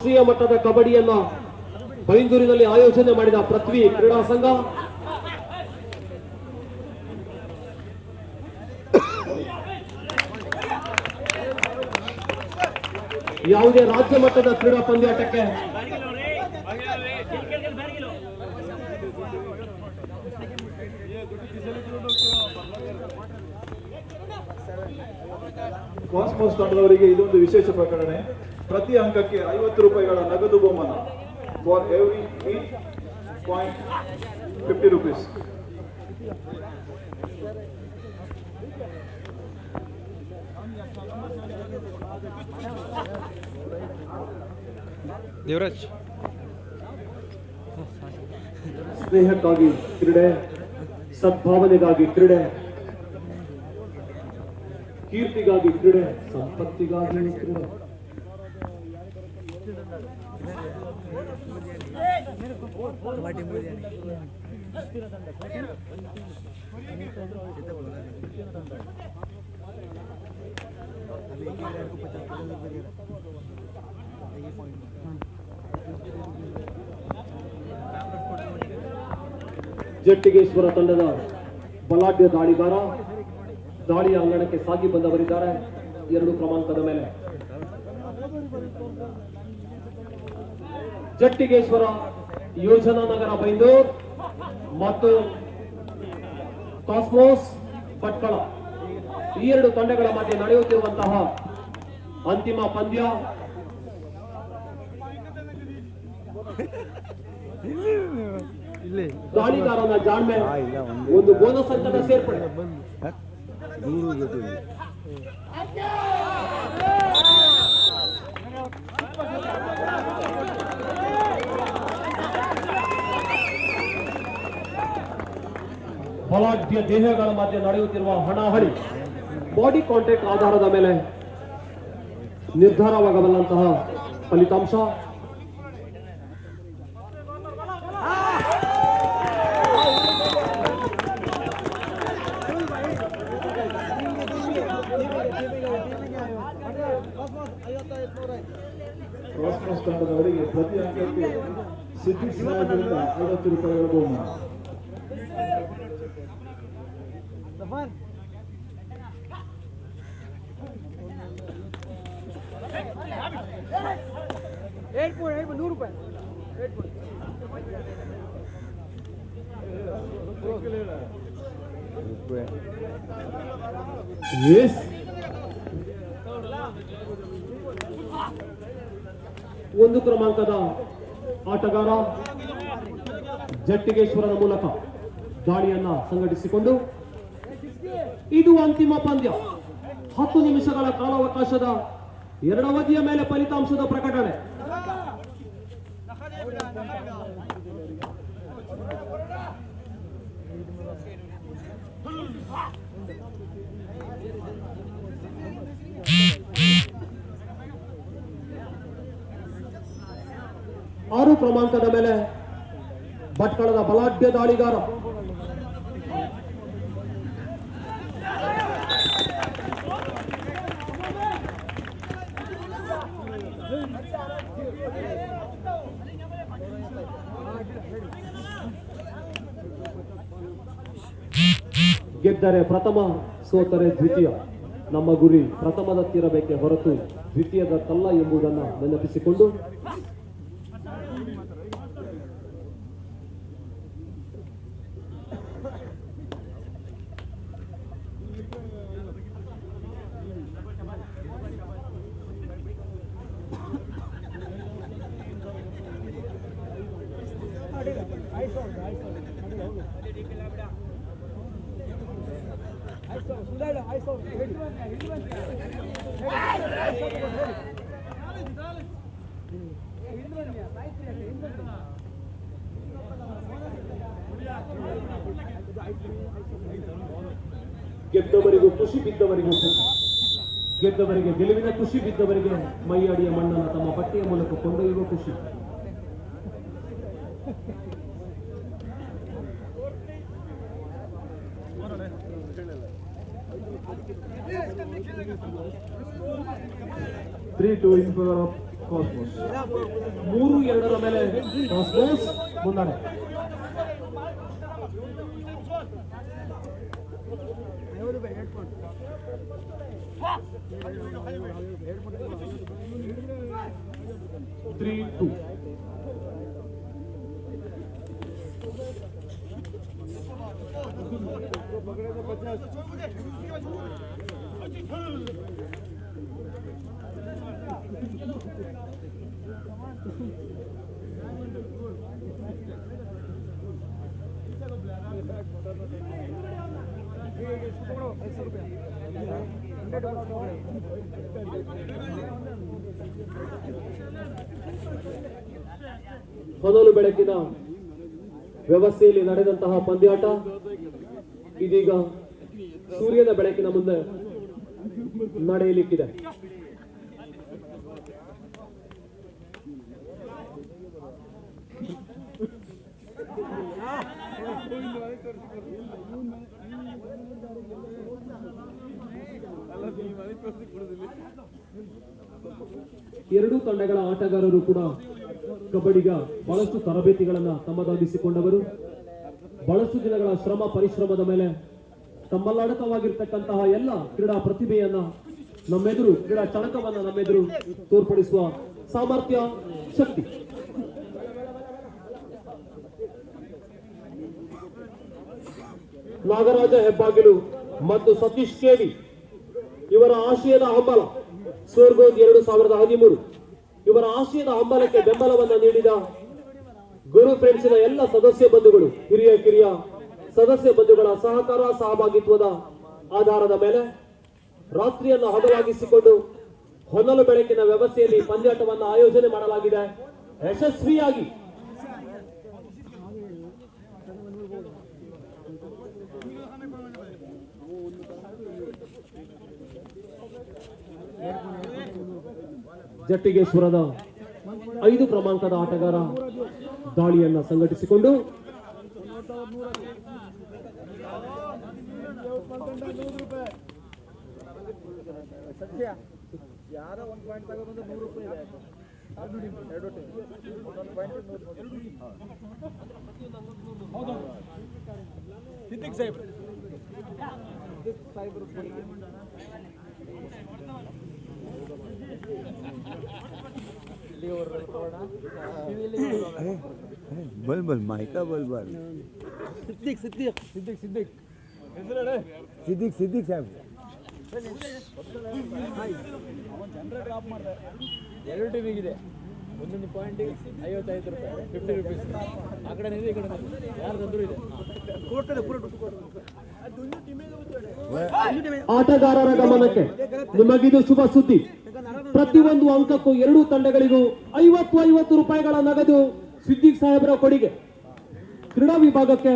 ರಾಷ್ಟ್ರೀಯ ಮಟ್ಟದ ಕಬಡ್ಡಿಯನ್ನ ಬೈಂದೂರಿನಲ್ಲಿ ಆಯೋಜನೆ ಮಾಡಿದ ಪೃಥ್ವಿ ಕ್ರೀಡಾ ಸಂಘ ಯಾವುದೇ ರಾಜ್ಯ ಮಟ್ಟದ ಕ್ರೀಡಾ ಪಂದ್ಯಾಟಕ್ಕೆ ಕಾಸ್ಮೋಸ್ ತಂಡದವರಿಗೆ ಇದೊಂದು ವಿಶೇಷ ಪ್ರಕಟಣೆ. ಪ್ರತಿ ಅಂಕಕ್ಕೆ 50 ರೂಪಾಯಿಗಳ ನಗದು ಬಹುಮಾನ ಫಾರ್ ಎವ್ರಿ 8.50 rupees. ದೇವರಾಜ್ ಸ್ನೇಹಕ್ಕಾಗಿ ಕ್ರೀಡೆ, ಸದ್ಭಾವನೆಗಾಗಿ ಕ್ರೀಡೆ, ಕೀರ್ತಿಗಾಗಿ ಕ್ರೀಡೆ, ಸಂಪತ್ತಿಗಾಗಿ ಕ್ರೀಡೆ. ಜಟ್ಟಿಗೇಶ್ವರ ತಂಡದ ಬಲಾಢ್ಯ ದಾಳಿಗಾರ ದಾಳಿಯ ಅಂಗಣಕ್ಕೆ ಸಾಗಿ ಬಂದವರಿದ್ದಾರೆ 2 ಕ್ರಮಾಂಕದ ಮೇಲೆ. ಜಟ್ಟಿಗೇಶ್ವರ ಯೋಜನಾ ನಗರ ಬೈಂದೂರ್ ಮತ್ತು ಕಾಸ್ಮೋಸ್ ಭಟ್ಕಳ ಈ 2 ತಂಡಗಳ ಮಧ್ಯೆ ನಡೆಯುತ್ತಿರುವಂತಹ ಅಂತಿಮ ಪಂದ್ಯ. ದಾಳಿಗಾರನ ಜಾಣ್ಮೆ, ಒಂದು ಬೋನಸ್ ಅಂಕದ ಸೇರ್ಪಡೆ. ಬಲಾಢ್ಯ ದೇಹಗಳ ಮಧ್ಯೆ ನಡೆಯುತ್ತಿರುವ ಹಣಾಹಣಿ ಬಾಡಿ ಕಾಂಟ್ಯಾಕ್ಟ್ ಆಧಾರದ ಮೇಲೆ ನಿರ್ಧಾರವಾಗಬಲ್ಲಂತಹ ಫಲಿತಾಂಶ. ಕಾಸ್ಮೋಸ್ ತಂಡದವರಿಗೆ ಪ್ರತಿ ಅಂಕಕ್ಕೆ ಸಿದ್ದಿ ಸಹಾಯದಿಂದ 50 ರೂಪಾಯಿಗಳ ಬಹುಮಾನ. Yes. ಒಂದು ಕ್ರಮಾಂಕದ ಆಟಗಾರ ಜಟ್ಟಿಗೇಶ್ವರನ ಮೂಲಕ ದಾಳಿಯನ್ನ ಸಂಘಟಿಸಿಕೊಂಡು ಇದು ಅಂತಿಮ ಪಂದ್ಯ. 10 ನಿಮಿಷಗಳ ಕಾಲಾವಕಾಶದ ಎರಡವಧಿಯ ಮೇಲೆ ಫಲಿತಾಂಶದ ಪ್ರಕಟಣೆ. ಆರು ಕ್ರಮಾಂಕದ ಮೇಲೆ ಭಟ್ಕಳದ ಬಲಾಢ್ಯ ದಾಳಿಗಾರ ಗೆದ್ದರೆ ಪ್ರಥಮ, ಸೋತರೆ ದ್ವಿತೀಯ. ನಮ್ಮ ಗುರಿ ಪ್ರಥಮದತ್ತಿರಬೇಕೆ ಹೊರತು ದ್ವಿತೀಯದತ್ತಲ್ಲ ಎಂಬುದನ್ನು ನೆನಪಿಸಿಕೊಂಡು ಗೆದ್ದವರಿಗೂ ಖುಷಿ, ಬಿದ್ದವರಿಗೂ ಖುಷಿ. ಗೆದ್ದವರಿಗೆ ಗೆಲುವಿನ ಖುಷಿ, ಬಿದ್ದವರಿಗೆ ಮೈಯಾಡಿಯ ಮಣ್ಣನ್ನು ತಮ್ಮ ಬಟ್ಟೆಯ ಮೂಲಕ ಕೊಂಡೊಯ್ಯುವ ಖುಷಿ. Three, two in favor of cosmos 3-2 ಮೇಲೆ ಕಾಸ್ಮೋಸ್ ಮುನ್ನಡೆ. ಹೊನಲು ಬೆಳಕಿನ ವ್ಯವಸ್ಥೆಯಲ್ಲಿ ನಡೆದಂತಹ ಪಂದ್ಯಾಟ ಇದೀಗ ಸೂರ್ಯನ ಬೆಳಕಿನ ಮುಂದೆ ನಡೆಯಲಿಕ್ಕಿದೆ. ಎರಡೂ ತಂಡಗಳ ಆಟಗಾರರು ಕೂಡ ಕಬಡ್ಡಿಗ ಬಹಳಷ್ಟು ತರಬೇತಿಗಳನ್ನ ತಮ್ಮದಾಗಿಸಿಕೊಂಡವರು. ಬಹಳಷ್ಟು ದಿನಗಳ ಶ್ರಮ ಪರಿಶ್ರಮದ ಮೇಲೆ ತಮ್ಮಲ್ಲಾಡಕವಾಗಿರ್ತಕ್ಕಂತಹ ಎಲ್ಲ ಕ್ರೀಡಾ ಪ್ರತಿಭೆಯನ್ನ ನಮ್ಮೆದುರು, ಕ್ರೀಡಾ ಚಳಕವನ್ನ ನಮ್ಮೆದುರು ತೋರ್ಪಡಿಸುವ ಸಾಮರ್ಥ್ಯ, ಶಕ್ತಿ. ನಾಗರಾಜ ಹೆಬ್ಬಾಗಿಲು ಮತ್ತು ಸತೀಶ್ ಕೇಡಿ ಇವರ ಆಶಯದ ಹಂಬಲ ಸೋರ್ಗೋದ್ 2013 ಇವರ ಆಶಯದ ಹಂಬಲಕ್ಕೆ ಬೆಂಬಲವನ್ನ ನೀಡಿದ ಗುರು ಫ್ರೆಂಡ್ಸಿನ ಎಲ್ಲ ಸದಸ್ಯ ಬಂಧುಗಳು, ಹಿರಿಯ ಕಿರಿಯ ಸದಸ್ಯ ಬಂಧುಗಳ ಸಹಕಾರ ಸಹಭಾಗಿತ್ವದ ಆಧಾರದ ಮೇಲೆ ರಾತ್ರಿಯನ್ನು ಹಗಲಾಗಿಸಿಕೊಂಡು ಹೊನಲು ಬೆಳಕಿನ ವ್ಯವಸ್ಥೆಯಲ್ಲಿ ಪಂದ್ಯಾಟವನ್ನು ಆಯೋಜನೆ ಮಾಡಲಾಗಿದೆ. ಯಶಸ್ವಿಯಾಗಿ ಜಟ್ಟಿಗೇಶ್ವರದ 5 ಕ್ರಮಾಂಕದ ಆಟಗಾರ ದಾಳಿಯನ್ನ ಸಂಘಟಿಸಿಕೊಂಡು बलबल माइका बलबल सिद्दीक साहब 2 ಟಿವಿಗಿದೆ. ಒಂದೊಂದು ಪಾಯಿಂಟಿಗೆ 55 ರೂಪಾಯಿ, 50 ರೂಪೀಸ್. ಆ ಕಡೆ ಇದೆ, ಈ ಕಡೆ ಯಾರ್ದಂದ್ರೂ ಇದೆ. ಆಟಗಾರರ ಗಮನಕ್ಕೆ ನಿಮಗಿದು ಶುಭ ಸುದ್ದಿ. ಪ್ರತಿಯೊಂದು ಅಂಕಕ್ಕೂ ಎರಡೂ ತಂಡಗಳಿಗೂ 50 ರೂಪಾಯಿಗಳ ನಗದು ಸಿದ್ದಿಕ್ ಸಾಹೇಬರ ಕೊಡುಗೆ. ಕ್ರೀಡಾ ವಿಭಾಗಕ್ಕೆ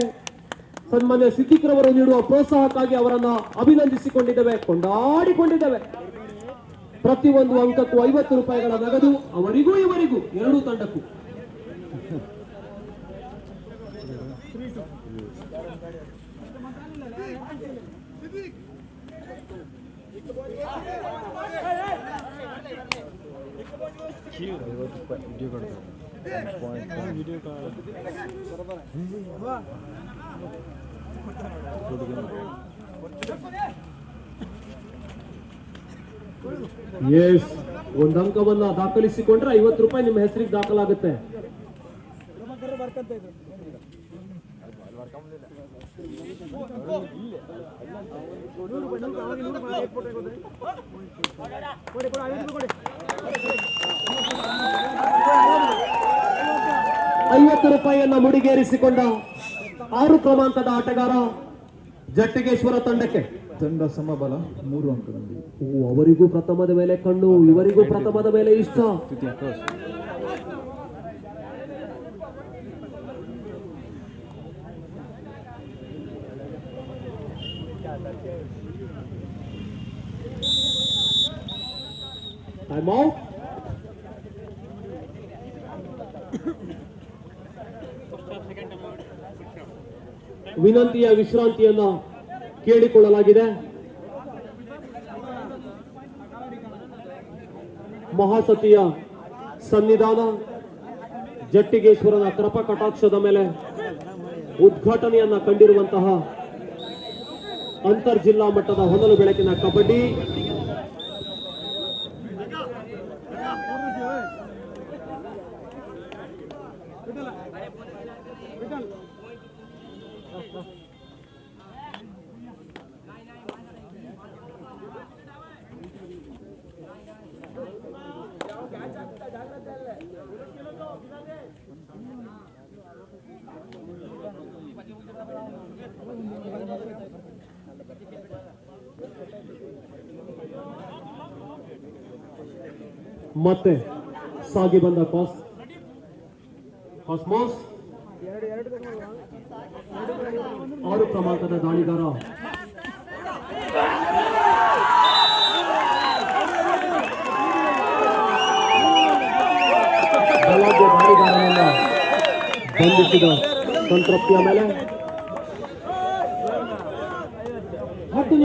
ಸನ್ಮಾನ್ಯ ಸಿದ್ದಿಕ್ ರವರು ನೀಡುವ ಪ್ರೋತ್ಸಾಹಕ್ಕಾಗಿ ಅವರನ್ನ ಅಭಿನಂದಿಸಿಕೊಂಡಿದ್ದೇವೆ, ಕೊಂಡಾಡಿಕೊಂಡಿದ್ದೇವೆ. ಪ್ರತಿಯೊಂದು ಅಂಕಕ್ಕೂ 50 ರೂಪಾಯಿಗಳ ನಗದು ಅವರಿಗೂ ಇವರಿಗೂ ಎರಡೂ ತಂಡಕ್ಕೂ. ಎಸ್, ಒಂದು ಅಂಕವನ್ನ ದಾಖಲಿಸಿಕೊಂಡ್ರೆ 50 ರೂಪಾಯಿ ನಿಮ್ಮ ಹೆಸರಿಗೆ ದಾಖಲಾಗುತ್ತೆ. ರೂಪಾಯಿಯನ್ನ ಮುಡಿಗೇರಿಸಿಕೊಂಡ 6 ಕ್ರಮಾಂಕದ ಆಟಗಾರ ಜಟ್ಟಿಗೇಶ್ವರ ತಂಡಕ್ಕೆ ತಂಡ ಸಮಬಲ 3 ಅಂಕದಲ್ಲಿ. ಅವರಿಗೂ ಪ್ರಥಮದ ಮೇಲೆ ಕಣ್ಣು, ಇವರಿಗೂ ಪ್ರಥಮದ ಮೇಲೆ ಇಷ್ಟ. Time out. ವಿನಂತಿಯ ವಿಶ್ರಾಂತಿಯನ್ನ ಕೇಳಿಕೊಳ್ಳಲಾಗಿದೆ. ಮಹಾಸತಿಯ ಸನ್ನಿಧಾನ ಜಟ್ಟಿಗೇಶ್ವರನ ಕೃಪಾ ಕಟಾಕ್ಷದ ಮೇಲೆ ಉದ್ಘಾಟನೆಯನ್ನ ಕಂಡಿರುವಂತಹ ಅಂತರ್ ಜಿಲ್ಲಾ ಮಟ್ಟದ ಹೊನಲು ಬೆಳಕಿನ ಕಬಡ್ಡಿ ಮತ್ತೆ ಸಾಗಿ ಬಂದ ಕಾಸ್ಮೋಸ್ 6 ಕ್ರಮಾಂಕದ ದಾಳಿಗಾರ ಬಲಾಢ್ಯ ದಾಳಿಗಾರನನ್ನ ಬಂಧಿಸಿದ ಸಂತೃಪ್ತಿಯ ಮೇಲೆ